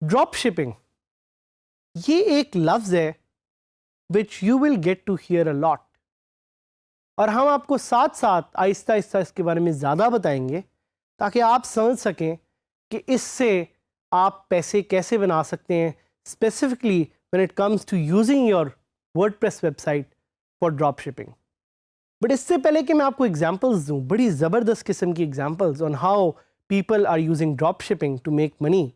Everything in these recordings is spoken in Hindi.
ड्रॉप शिपिंग, ये एक लफ्ज़ है which you will get to hear a lot, और हम आपको साथ साथ आहिस्ता आहिस्ता इसके बारे में ज़्यादा बताएंगे ताकि आप समझ सकें कि इससे आप पैसे कैसे बना सकते हैं, specifically when it comes to using your WordPress website for drop shipping. But इससे पहले कि मैं आपको एग्जांपल्स दूं, बड़ी ज़बरदस्त किस्म की examples on how people are using drop shipping to make money,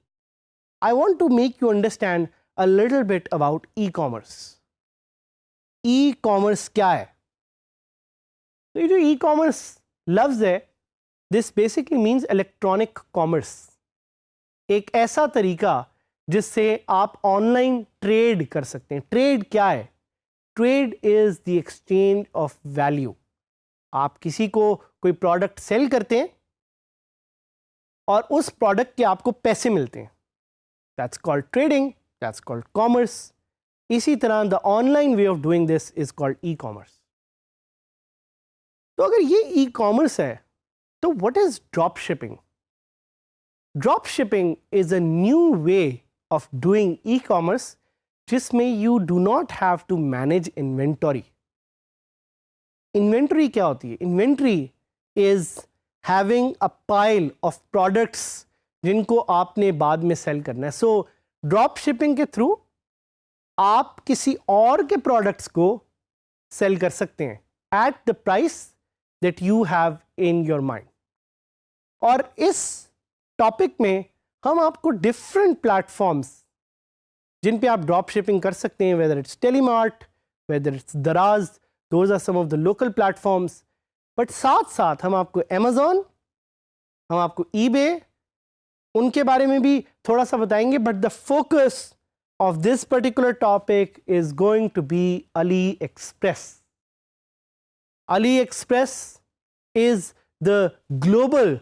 I want to make you understand a little bit about e-commerce. E-commerce क्या है? तो ये जो e-commerce लफ्ज़ है, this basically means electronic commerce. एक ऐसा तरीका जिससे आप ऑनलाइन ट्रेड कर सकते हैं। ट्रेड क्या है? Trade is the exchange of value. आप किसी को कोई प्रोडक्ट सेल करते हैं और उस प्रोडक्ट के आपको पैसे मिलते हैं। That's called trading, that's called commerce. इसी तरह the online way of doing this is called e-commerce. तो अगर ये e-commerce है, तो what is drop shipping? Drop shipping is a new way of doing e-commerce जिसमें you do not have to manage inventory. Inventory क्या होती है? Inventory is having a pile of products जिनको आपने बाद में सेल करना है। सो ड्रॉप शिपिंग के थ्रू आप किसी और के प्रोडक्ट्स को सेल कर सकते हैं at the price that you have in your mind. और इस टॉपिक में हम आपको डिफरेंट प्लेटफॉर्म्स जिन पे आप ड्रॉप शिपिंग कर सकते हैं, whether it's Telemart, whether it's Daraz, those are some of the local platforms. But साथ साथ हम आपको अमेजॉन, हम आपको ईबे, उनके बारे में भी थोड़ा सा बताएंगे। But the focus of this particular topic is going to be AliExpress. AliExpress is the global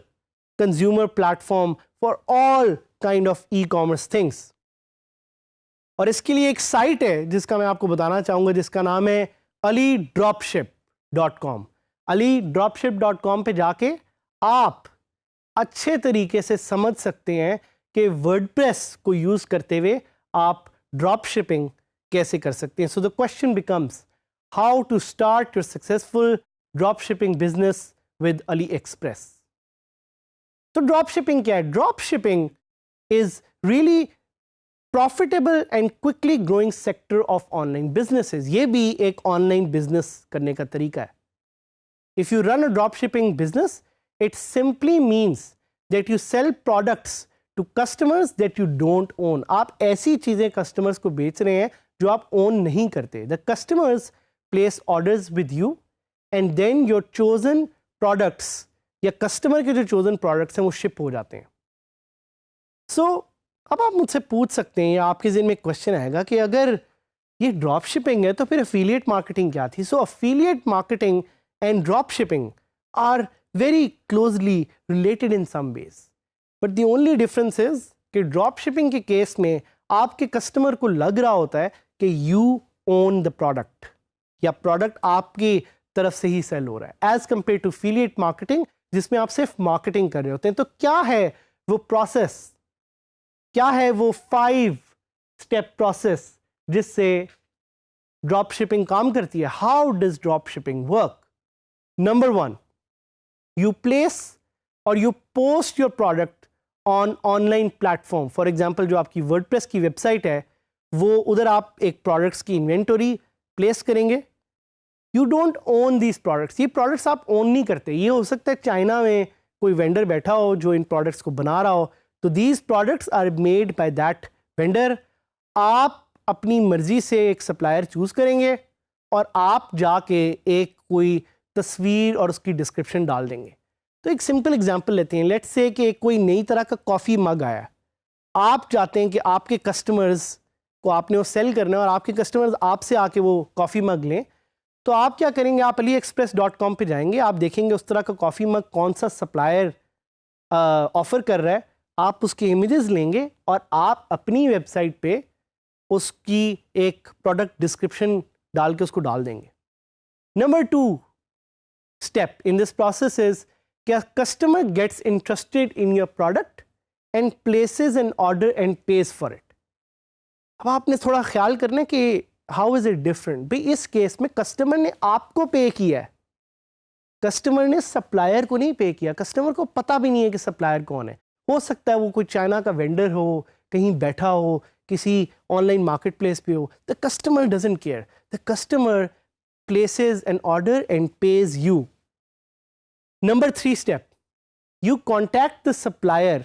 consumer platform for all kind of e commerce things. और इसके लिए एक साइट है जिसका मैं आपको बताना चाहूँगा, जिसका नाम है alidropship.com। alidropship.com पे जाके आप अच्छे तरीके से समझ सकते हैं कि वर्डप्रेस को यूज़ करते हुए आप ड्रॉप शिपिंग कैसे कर सकते हैं। So the question becomes how to start your successful drop shipping business with AliExpress. तो ड्रॉप शिपिंग क्या है? Drop shipping is really profitable and quickly growing sector of online businesses. ये भी एक ऑनलाइन बिजनेस करने का तरीका है। If you run a drop shipping business, it simply means that you sell products to customers that you don't own. आप ऐसी चीज़ें customers को बेच रहे हैं जो आप own नहीं करते। The customers place orders with you and then your chosen products या customer के जो chosen products हैं वो ship हो जाते हैं। So अब आप मुझसे पूछ सकते हैं या आपके ज़हन में क्वेश्चन आएगा कि अगर ये ड्रॉप शिपिंग है तो फिर affiliate marketing क्या थी? So affiliate marketing and drop shipping are very closely related in some ways, but the only difference is कि ड्रॉप शिपिंग के केस में आपके कस्टमर को लग रहा होता है कि यू ओन द प्रोडक्ट या प्रोडक्ट आपकी तरफ से ही सेल हो रहा है, as compare to affiliate marketing जिसमें आप सिर्फ मार्केटिंग कर रहे होते हैं। तो क्या है वो प्रोसेस, क्या है वो 5 स्टेप प्रोसेस जिससे ड्रॉप शिपिंग काम करती है? How does drop shipping work? Number 1, you place or you post your product on online platform. For example, जो आपकी WordPress की वेबसाइट है वो उधर आप एक प्रोडक्ट्स की इन्वेंटरी प्लेस करेंगे। You don't own these products. ये प्रोडक्ट्स आप ओन नहीं करते। ये हो सकता है चाइना में कोई वेंडर बैठा हो जो इन प्रोडक्ट्स को बना रहा हो, तो these products are made by that vendor. आप अपनी मर्जी से एक सप्लायर चूज करेंगे और आप जाके एक कोई तस्वीर और उसकी डिस्क्रिप्शन डाल देंगे। तो एक सिंपल एग्जांपल लेते हैं। लेट्स से कि कोई नई तरह का कॉफ़ी मग आया, आप चाहते हैं कि आपके कस्टमर्स को आपने वो सेल करना है और आपके कस्टमर्स आपसे आके वो कॉफ़ी मग लें, तो आप क्या करेंगे, आप AliExpress.com पे जाएंगे, आप देखेंगे उस तरह का कॉफ़ी मग कौन सा सप्लायर ऑफ़र कर रहा है, आप उसके इमेजेस लेंगे और आप अपनी वेबसाइट पे उसकी एक प्रोडक्ट डिस्क्रिप्शन डाल के उसको डाल देंगे। Number 2 step in this process is कि customer gets interested in your product and places an order and pays for it। अब आपने थोड़ा ख्याल करना है कि how is it different। भाई इस केस में कस्टमर ने आपको पे किया है, कस्टमर ने सप्लायर को नहीं पे किया, कस्टमर को पता भी नहीं है कि सप्लायर कौन है। हो सकता है वो कोई चाइना का वेंडर हो, कहीं बैठा हो, किसी ऑनलाइन मार्केट प्लेस पे हो। The customer doesn't care, the customer places an order and pays you। Number 3 step, you contact the supplier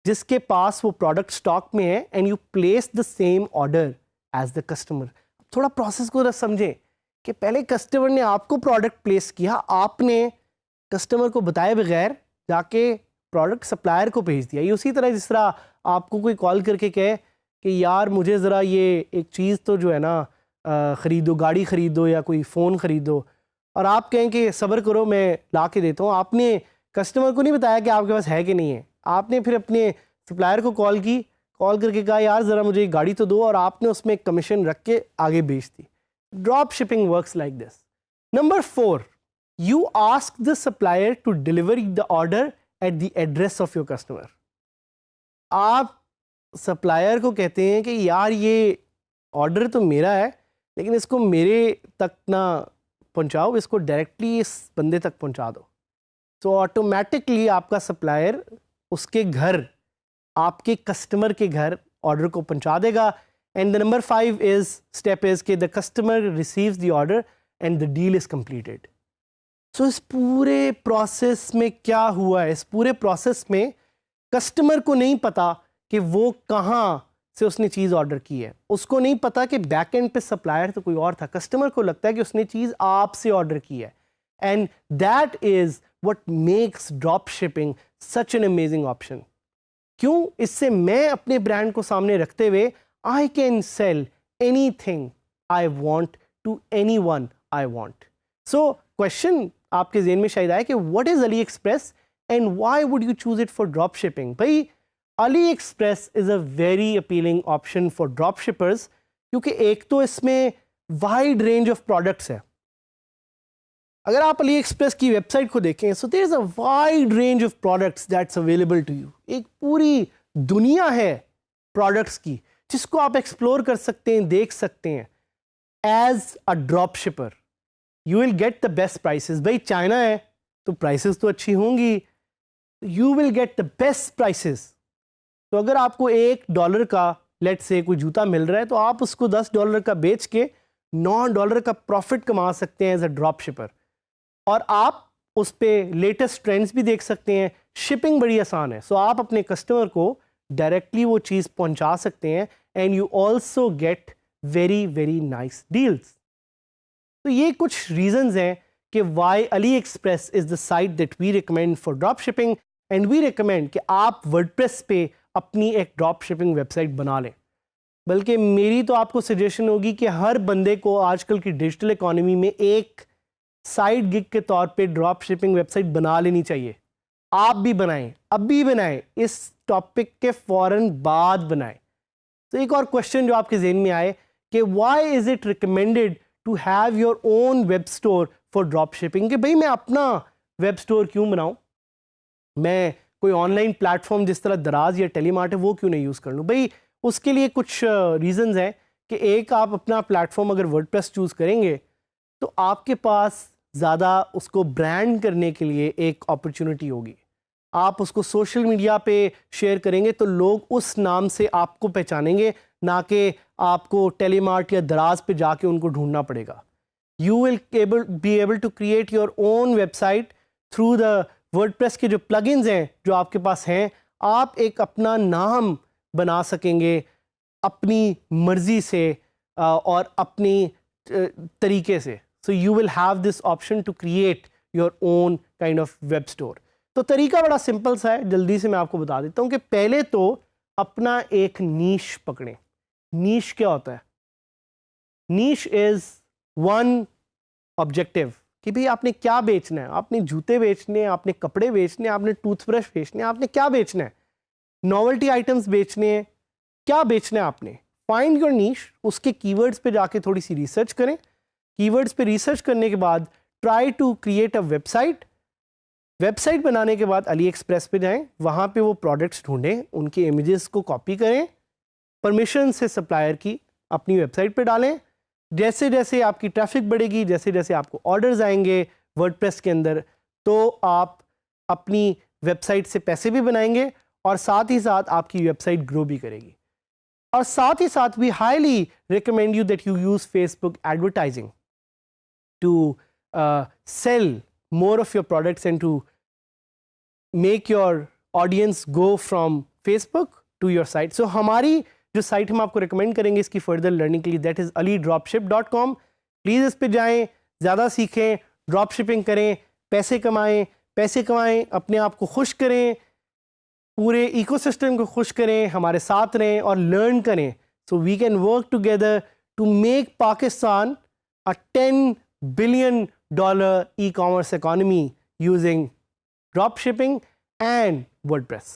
जिसके पास वो प्रोडक्ट स्टॉक में है and you place the same order as the customer। थोड़ा प्रोसेस को समझें कि पहले कस्टमर ने आपको प्रोडक्ट प्लेस किया, आपने कस्टमर को बताए बगैर जाके प्रोडक्ट सप्लायर को भेज दिया। ये उसी तरह जिस तरह आपको कोई कॉल करके कहे कि यार मुझे ज़रा ये एक चीज़ तो जो है ना ख़रीदो, गाड़ी ख़रीदो या कोई फ़ोन ख़रीदो, और आप कहें कि सब्र करो मैं ला के देता हूँ। आपने कस्टमर को नहीं बताया कि आपके पास है कि नहीं है, आपने फिर अपने सप्लायर को कॉल करके कहा यार ज़रा मुझे गाड़ी तो दो, और आपने उसमें एक कमीशन रख के आगे बेच दी। Drop shipping works like this. Number 4, you ask the supplier to deliver the order at the address of your customer. आप सप्लायर को कहते हैं कि यार ये ऑर्डर तो मेरा है लेकिन इसको मेरे तक ना पहुंचाओ, इसको डायरेक्टली इस बंदे तक पहुंचा दो। तो ऑटोमेटिकली आपका सप्लायर उसके घर, आपके कस्टमर के घर ऑर्डर को पहुंचा देगा। And the number 5 step is कि the customer receives the order and the deal is completed. So इस पूरे प्रोसेस में क्या हुआ है, इस पूरे प्रोसेस में कस्टमर को नहीं पता कि वो कहाँ से उसने चीज़ ऑर्डर की है, उसको नहीं पता कि बैक एंड पे सप्लायर तो कोई और था। कस्टमर को लगता है कि उसने चीज़ आपसे ऑर्डर की है। And that is what makes drop shipping such an amazing option. क्यों? इससे मैं अपने ब्रांड को सामने रखते हुए I can sell anything I want to anyone I want. So question आपके ज़हन में शायद आए कि what is AliExpress and why would you choose it for drop shipping. भाई AliExpress is a very appealing option for dropshippers क्योंकि एक तो इसमें wide range of products है। अगर आप AliExpress की वेबसाइट को देखें, so there is a wide range of products that's available to you। एक पूरी दुनिया है प्रोडक्ट्स की जिसको आप एक्सप्लोर कर सकते हैं, देख सकते हैं। As a dropshipper, you will get the best prices। भाई चाइना है तो प्राइसेस तो अच्छी होंगी, you will get the best prices। तो अगर आपको $1 का लेट से कोई जूता मिल रहा है तो आप उसको $10 का बेच के $9 का प्रॉफिट कमा सकते हैं एज अ ड्रॉप शिपर। और आप उस पर लेटेस्ट ट्रेंड्स भी देख सकते हैं। शिपिंग बड़ी आसान है, सो आप अपने कस्टमर को डायरेक्टली वो चीज़ पहुंचा सकते हैं and you also get very very nice deals. तो ये कुछ रीजंस हैं कि why AliExpress is the site that we recommend for drop shipping, and we recommend कि आप वर्डप्रेस पे अपनी एक ड्रॉप शिपिंग वेबसाइट बना लें। बल्कि मेरी तो आपको सजेशन होगी कि हर बंदे को आजकल की डिजिटल इकोनॉमी में एक साइड गिग के तौर पे ड्रॉप शिपिंग वेबसाइट बना लेनी चाहिए। आप भी बनाएं, अभी बनाएं, इस टॉपिक के फ़ौरन बाद बनाएं। तो एक और क्वेश्चन जो आपके जहन में आए कि why is it recommended to have your own web store for drop shipping, कि भाई मैं अपना वेब स्टोर क्यों बनाऊं, मैं कोई ऑनलाइन प्लेटफॉर्म जिस तरह दराज या टेलीमार्ट है वो क्यों नहीं यूज़ कर लूँ। भाई उसके लिए कुछ रीज़न्स हैं कि एक, आप अपना प्लेटफॉर्म अगर वर्डप्रेस चूज़ करेंगे तो आपके पास ज़्यादा उसको ब्रांड करने के लिए एक अपॉर्चुनिटी होगी। आप उसको सोशल मीडिया पे शेयर करेंगे तो लोग उस नाम से आपको पहचानेंगे, ना कि आपको टेलीमार्ट या दराज पे जाके उनको ढूंढना पड़ेगा। You will be able to create your own website through the WordPress के जो प्लगइन्स हैं जो आपके पास हैं। आप एक अपना नाम बना सकेंगे अपनी मर्जी से और अपनी तरीके से। So you will have this option to create your own kind of web store. तो तरीका बड़ा सिंपल सा है, जल्दी से मैं आपको बता देता हूँ कि पहले तो अपना एक नीश पकड़ें। नीश क्या होता है? नीश इज वन ऑब्जेक्टिव कि भाई आपने क्या बेचना है, आपने जूते बेचने हैं, आपने कपड़े बेचने हैं, आपने टूथब्रश बेचने हैं, आपने क्या बेचना है, नॉवेल्टी आइटम्स बेचने हैं, क्या बेचना है आपने। फाइंड योर नीश, उसके कीवर्ड्स पे जाके थोड़ी सी रिसर्च करें। कीवर्ड्स पे रिसर्च करने के बाद try to create a website. Website बनाने के बाद अली एक्सप्रेस पे जाएं, वहाँ पे वो प्रोडक्ट्स ढूंढें, उनके इमेजेस को कॉपी करें, परमिशन से सप्लायर की अपनी वेबसाइट पे डालें। जैसे जैसे आपकी ट्रैफिक बढ़ेगी, जैसे जैसे आपको ऑर्डर्स आएंगे वर्डप्रेस के अंदर, तो आप अपनी वेबसाइट से पैसे भी बनाएंगे और साथ ही साथ आपकी वेबसाइट ग्रो भी करेगी। और साथ ही साथ we highly recommend you that you use Facebook advertising to sell more of your products and to make your audience go from Facebook to your site. So हमारी जो साइट हम आपको recommend करेंगे इसकी further learning के लिए, that is alidropship.com. प्लीज़ इस पे जाएं, ज़्यादा सीखें, ड्रॉप शिपिंग करें, पैसे कमाएं, अपने आप को खुश करें, पूरे इकोसिस्टम को खुश करें, हमारे साथ रहें और लर्न करें. So we can work together to make Pakistan a $10 billion e-commerce economy using drop shipping and WordPress.